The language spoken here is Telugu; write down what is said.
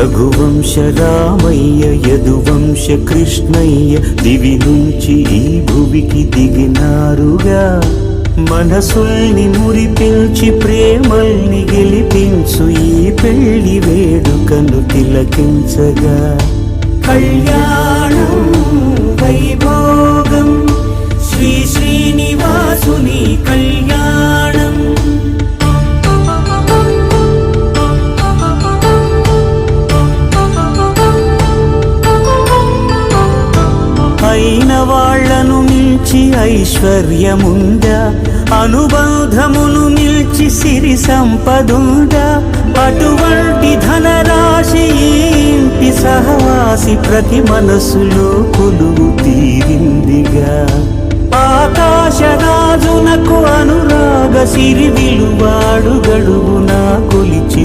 రఘువంశ రామయ్య యదువంశ కృష్ణయ్య దివి నుంచి ఈ భువికి దిగినారుగా. మనసుల్ని మురిపించి ప్రేమల్ని గెలిపించు ఈ పెళ్లి వేడుకను తిలకించగా. కళ్యాణం వైభోగం శ్రీ శ్రీనివాసుని కళ్యాణం. అయిన వాళ్లను మిల్చి ఐశ్వర్యముందా, అనుబంధమును మిల్చి సిరి సంపదుందా. అటువంటి ధనరాశి ఇంటి సహవాసి ప్రతి మనసులో కొలువు తీరిందిగా. ఆకాశరాజునకు అనురాగ సిరి విలువాడు గడువునా కొలిచి